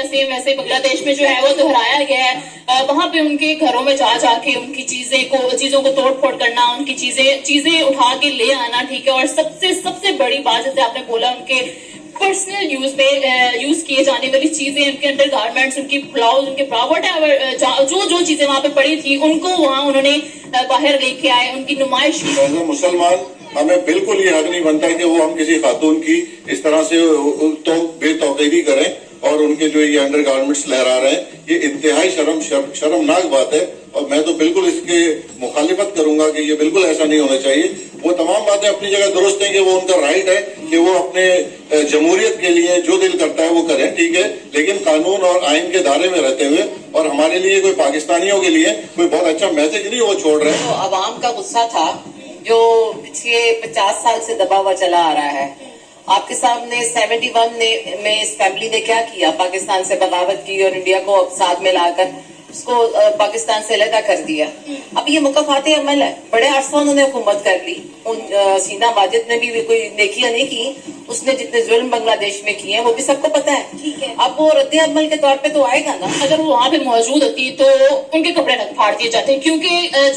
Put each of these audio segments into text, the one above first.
Same वैसे बंगला देश में जो है वो दोहराया गया है। वहाँ पे उनके घरों में जा के उनकी चीजों को तोड़ फोड़ करना, उनकी चीजें उठा के ले आना, ठीक है। और सबसे बड़ी बात जैसे आपने बोला, उनके पर्सनल यूज किए जाने वाली चीजें, उनके अंडर गारमेंट्स, उनकी ब्लाउज, उनके ब्रा, वट एवर जो चीजें वहाँ पे पड़ी थी उनको वहाँ उन्होंने बाहर लेके आए, उनकी नुमाइश की। मुसलमान हमें बिल्कुल ये हक नहीं बनता है कि वो हम किसी खातून की इस तरह से तो बेतौकीदी करें और उनके जो ये अंडर गारमेंट्स लहरा रहे हैं, ये इंतहाई शर्मनाक बात है। और मैं तो बिल्कुल इसके मुखालिफत करूंगा कि ये बिल्कुल ऐसा नहीं होना चाहिए। वो तमाम बातें अपनी जगह दुरुस्त हैं कि वो उनका राइट है कि वो अपने जमहूरियत के लिए जो दिल करता है वो करें, ठीक है, लेकिन कानून और आइन के दायरे में रहते हुए। और हमारे लिए कोई पाकिस्तानियों के लिए कोई बहुत अच्छा मैसेज नहीं वो छोड़ रहे हैं। तो अवाम का गुस्सा था जो पिछले 50 साल से दबा हुआ चला आ रहा है। आपके सामने 71 में इस फैमिली ने क्या किया, पाकिस्तान से बगावत की और इंडिया को साथ में लाकर उसको पाकिस्तान से अलग कर दिया। अब ये मुकफ़ाते अमल है, बड़े अरसा उन्होंने हुकूमत कर ली। हसीना माजिद ने भी कोई नेकियां नहीं की, उसने जितने जुल्म बांग्लादेश में किए हैं वो भी सबको पता है। अब वो रद्द अमल के तौर पे तो आएगा ना। अगर वो वहाँ पे मौजूद होती तो उनके कपड़े रख फाड़ दिए जाते, क्योंकि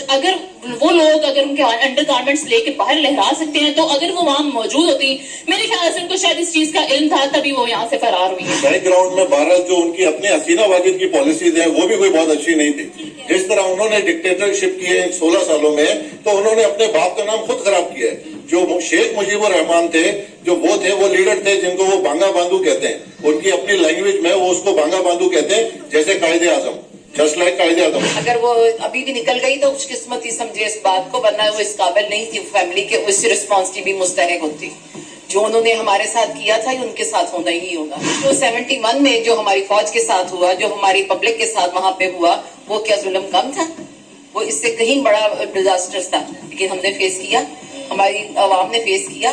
अगर वो लोग अगर उनके अंडर गारमेंट्स लेके बाहर लहरा सकते हैं तो अगर वो वहाँ मौजूद होती, मेरे ख्याल से उनको शायद इस चीज का इल्म था, तभी वो यहाँ से फरार हुई है। बैकग्राउंड में बहरहाल जो उनकी अपनी हसीना वाजिद की पॉलिसीज है वो भी कोई बहुत अच्छी नहीं थी। जिस तरह उन्होंने डिक्टेटरशिप की है 16 सालों में, तो उन्होंने अपने बाप का नाम खुद खराब किया है। जो शेख मुजीबुर रहमान थे, जो वो थे, वो लीडर थे जिनको वो बांगा बांधू कहते हैं। उनकी अपनी लैंग्वेज में वो उसको बांगा बांधू कहते हैं, जैसे कायदे आजम, जस्ट लाइक कायदे आजम। अगर वो अभी भी निकल गई तो खुशकिस्मती समझे इस बात को, वरना वो इस काबिल नहीं थी फैमिली के उस रिस्पॉन्स की भी मुस्तहिक होती। जो उन्होंने हमारे साथ किया था ये उनके साथ होना ही होगा। जो 71 में जो हमारी फौज के साथ हुआ, जो हमारी पब्लिक के साथ वहाँ पे हुआ, वो क्या जुल्म कम था? वो इससे कहीं बड़ा डिजास्टर था, लेकिन हमने फेस किया, हमारी आवाम ने फेस किया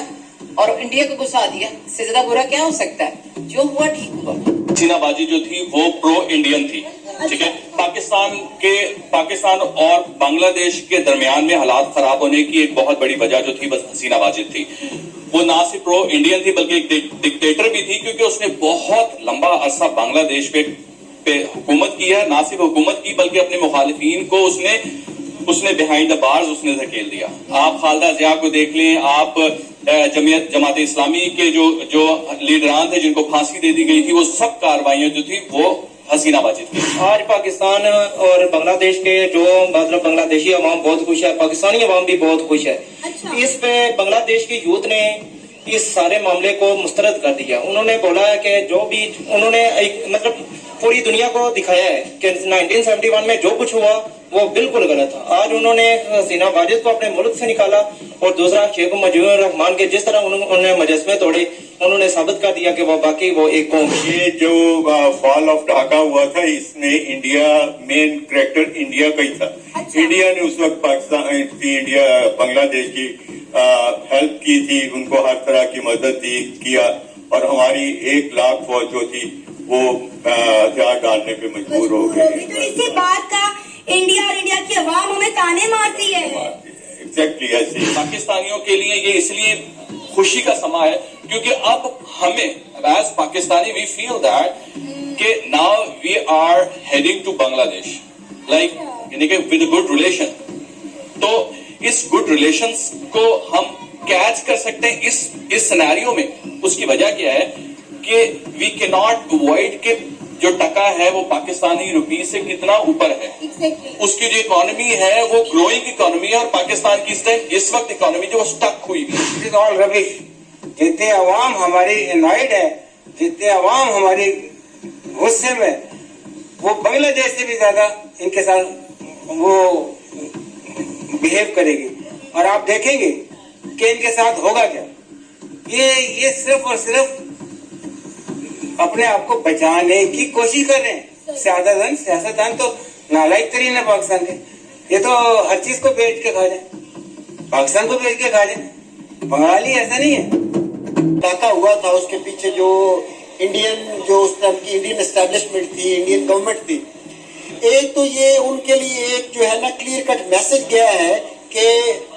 और इंडिया को घुसा दिया। इससे ज्यादा बुरा क्या हो सकता है? जो हुआ ठीक हुआ। हसीना बाजी जो थी वो प्रो इंडियन थी, ठीक है। पाकिस्तान और बांग्लादेश के दरमियान में हालात खराब होने की एक बहुत बड़ी वजह जो थी बस हसीना वाजिद थी। वो ना सिर्फ प्रो इंडियन थी बल्कि एक डिक्टेटर भी थी, क्योंकि उसने बहुत लंबा अरसा बांग्लादेश पे हुकूमत की है। ना सिर्फ हुकूमत की बल्कि अपने मुखालिफिन को उसने बिहाइंड द बार्स उसने धकेल दिया। आप खालिदा जिया को देख लें, आप जमात इस्लामी के जो लीडरान थे जिनको फांसी दे दी गई थी, वो सब कार्रवाइयां जो थी वो हसीना वाजिद थी। आज पाकिस्तान और बांग्लादेश के जो मतलब बांग्लादेशी अवाम बहुत खुश है, पाकिस्तानी अवाम भी बहुत खुश है। अच्छा। इस पे बांग्लादेश की यूथ ने इस सारे मामले को मुस्तरद कर दिया। उन्होंने बोला है कि जो भी उन्होंने मतलब पूरी दुनिया को दिखाया है कि 1971 में जो कुछ हुआ वो बिल्कुल गलत था। आज उन्होंने हसीना वाजिद को अपने मुल्क से निकाला और दूसरा शेख मुजीबुर रहमान के जिस तरह उन्होंने मुजस्समे तोड़े, उन्होंने साबित कर दिया कि वो बाकी वो एक कौम। ये जो फॉल ऑफ ढाका हुआ था, इसमें इंडिया मेन कैरेक्टर इंडिया का ही था। अच्छा। इंडिया ने उस वक्त पाकिस्तान की बांग्लादेश की हेल्प की थी, उनको हर तरह की मदद किया और हमारी 1 लाख फौज जो थी वो हथियार डालने पे मजबूर हो गई। तो इसी बात का इंडिया और इंडिया की अवाम हमें ताने मारती है। एग्जैक्टली ऐसे। पाकिस्तानियों के लिए ये इसलिए खुशी का समा है क्योंकि अब हमें as Pakistani we feel that कि now we are heading to Bangladesh like यानी कि विद गुड रिलेशन। तो इस गुड रिलेशंस को हम कैच कर सकते हैं इस सिनेरियो में। उसकी वजह क्या है कि वी कैन नॉट अवॉइड कि जो टका है वो पाकिस्तानी रुपीस से कितना ऊपर है। उसकी जो इकोनॉमी है वो ग्रोइंग इकोनॉमी है और पाकिस्तान की इस वक्त इकोनॉमी जो स्टक हुई है। Is all rubbish. जितने अवाम हमारी यूनाइट है, जितने अवाम हमारी गुस्से में, वो बांग्लादेश से भी ज्यादा इनके साथ वो बिहेव करेगी और आप देखेंगे कि इनके साथ होगा क्या। ये सिर्फ और सिर्फ अपने आप को बचाने की कोशिश कर रहे हैं। सियासतदान तो नालायक तरीन है पाकिस्तान के। ये तो हर चीज को बेच के खा जाए, पाकिस्तान को बेच के खा जाए। बंगाली ऐसा नहीं है। टाका हुआ था, उसके पीछे जो उस टाइम की इंडियन एस्टेब्लिशमेंट थी, इंडियन गवर्नमेंट थी। एक तो ये उनके लिए एक जो है ना क्लियर कट मैसेज गया है कि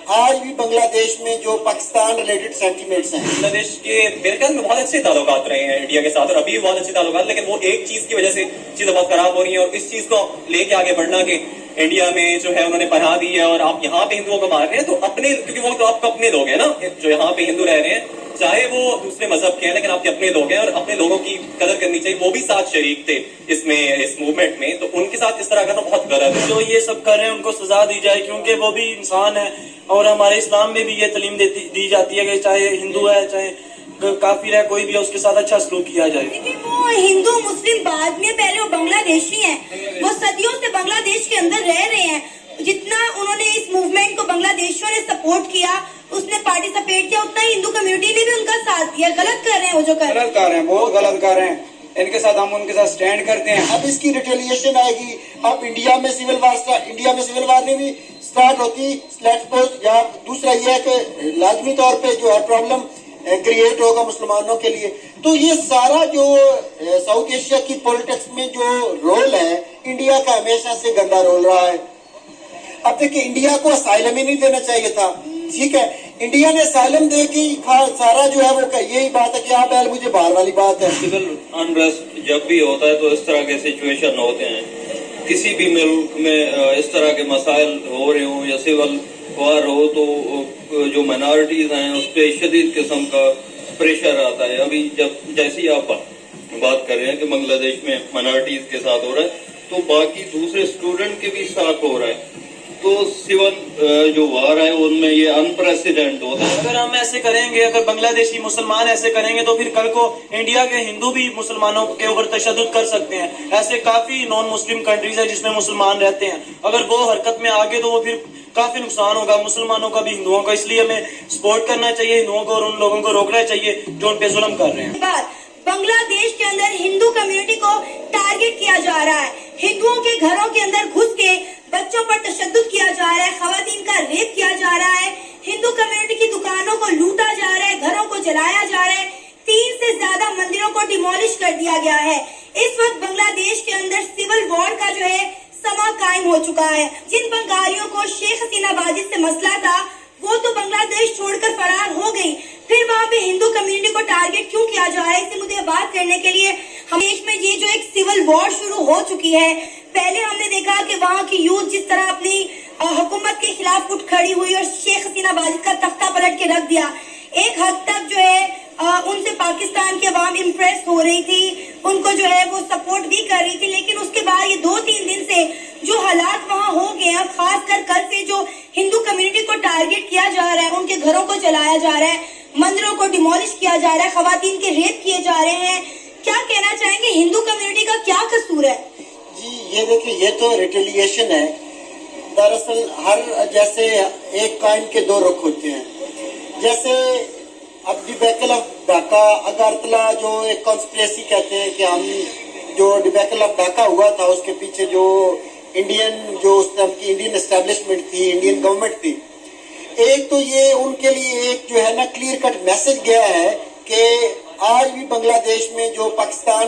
आज भी बांग्लादेश में जो पाकिस्तान रिलेटेड सेंटीमेंट्स हैं, बांग्लादेश के मेरे ख्याल में बहुत अच्छे ताल्लुकात रहे हैं इंडिया के साथ, और अभी भी बहुत अच्छे ताल्लुकात, लेकिन वो एक चीज की वजह से चीजें बहुत खराब हो रही हैं, और इस चीज को लेके आगे बढ़ना कि इंडिया में जो है उन्होंने पनाह दी है और आप यहाँ पे हिंदुओं को मार रहे हैं, तो अपने, क्योंकि वो तो आपको अपने लोग हैं ना, जो यहाँ पे हिंदू रह रहे हैं, चाहे वो दूसरे मजहब के हैं, लेकिन आपके अपने लोग हैं और अपने लोगों की कदर करनी चाहिए। वो भी साथ शरीक थे इसमें, इस मूवमेंट में, तो उनके साथ इस तरह करना बहुत गलत है। जो ये सब कर रहे हैं उनको सजा दी जाए, क्योंकि वो भी इंसान है, और हमारे इस्लाम में भी ये तालीम दी जाती है कि चाहे हिंदू है चाहे काफिर है, कोई भी है, उसके साथ अच्छा सलूक किया जाए। लेकिन वो हिंदू मुस्लिम बाद में, पहले वो बांग्लादेशी हैं, वो सदियों से बांग्लादेश के अंदर रह रहे हैं। जितना उन्होंने इस मूवमेंट को बांग्लादेशियों ने सपोर्ट किया, उसने पार्टिसिपेट किया, उतना ही हिंदू कम्युनिटी ने भी उनका साथ दिया। गलत कर रहे हैं वो जो कर रहे हैं, गलत कर रहे हैं, बहुत गलत कर रहे हैं। इनके साथ हम उनके साथ स्टैंड करते हैं। अब इसकी रिटेलिएशन आएगी। अब इंडिया में सिविल वार नहीं भी स्टार्ट होती, या दूसरा ये है कि लाजमी तौर पे जो है प्रॉब्लम क्रिएट होगा मुसलमानों के लिए। तो ये सारा जो साउथ एशिया की पॉलिटिक्स में जो रोल है, इंडिया का हमेशा से गंदा रोल रहा है। अब देखिए, इंडिया को असाइलम ही नहीं देना चाहिए था, ठीक है, इंडिया ने असाइलम दे के सारा जो है वो यही बात है कि आप बैल मुझे बाहर वाली बात है। सिविल अनरेस्ट जब भी होता है तो इस तरह के सिचुएशन होते हैं, किसी भी मुल्क में इस तरह के मसाइल हो रहे हो या सिविल वार हो, तो जो माइनॉरिटीज हैं उस पर शदीद किस्म का प्रेशर आता है। अभी जैसी आप बात कर रहे हैं कि बांग्लादेश में माइनॉरिटीज के साथ हो रहा है, तो बाकी दूसरे स्टूडेंट के भी साथ हो रहा है। तो सिविल जो वार है उनमें ये अनप्रेसिडेंट होता है। अगर हम ऐसे करेंगे, अगर बांग्लादेशी मुसलमान ऐसे करेंगे, तो फिर कल को इंडिया के हिंदू भी मुसलमानों के ऊपर तशद्दुद कर सकते हैं। ऐसे काफी नॉन मुस्लिम कंट्रीज है जिसमें मुसलमान रहते हैं, अगर वो हरकत में आगे तो वो फिर काफी नुकसान होगा मुसलमानों का भी, हिंदुओं का। इसलिए हमें सपोर्ट करना चाहिए हिंदुओं को, और उन लोगों को रोकना चाहिए जो उन पे जुल्म कर रहे हैं। बांग्लादेश के अंदर हिंदू कम्युनिटी को टारगेट किया जा रहा है, हिंदुओं के घरों के अंदर घुस के बच्चों पर तशद्दुद किया जा रहा है, खवातीन का रेप किया जा रहा है, हिंदू कम्युनिटी की दुकानों को लूटा जा रहा है, घरों को जलाया जा रहा है, 3 से ज्यादा मंदिरों को डिमोलिश कर दिया गया है। इस वक्त बांग्लादेश के अंदर सिविल वॉर का जो है समा कायम हो चुका है। जिन बंगालियों को शेख हसीना बाजी से मसला था, वो तो बांग्लादेश छोड़कर फरार हो गई, फिर वहाँ पे हिंदू कम्युनिटी को टारगेट क्यों किया जा रहा है? इससे मुझे बात करने के लिए हम देश में ये जो एक सिविल वॉर शुरू हो चुकी है, पहले हमने देखा कि वहाँ की यूथ जिस तरह अपनी हुकूमत के खिलाफ उठ खड़ी हुई और शेख हसीना बाजी का तख्ता पलट के रख दिया। एक हद तक जो है उनसे पाकिस्तान की अवाम इम्प्रेस हो रही थी, उनको जो है वो सपोर्ट भी कर रही थी, लेकिन उसके बाद ये 2-3 दिन से जो हालात वहाँ हो गए हैं, खासकर कल से जो हिंदू कम्युनिटी को टारगेट किया जा रहा है, उनके घरों को जलाया जा रहा है, मंदिरों को डिमोलिश किया जा रहा है, खवातीन के रेप किए जा रहे हैं, क्या कहना चाहेंगे? हिंदू कम्युनिटी का क्या कसूर है? जी ये देखिए, ये तो रिटेलिएशन है। दरअसल हर जैसे एक कॉइन के 2 रुख होते हैं। जैसे अब डिबेकल ऑफ ढाका, अगरतला जो एक कॉन्स्पिरेसी कहते हैं कि हम जो डिबेकल ऑफ ढाका हुआ था उसके पीछे जो उस टाइम की इंडियन एस्टेब्लिशमेंट थी, इंडियन गवर्नमेंट थी, एक तो ये उनके लिए एक जो है ना क्लियर कट मैसेज गया है कि आज भी बांग्लादेश में जो पाकिस्तान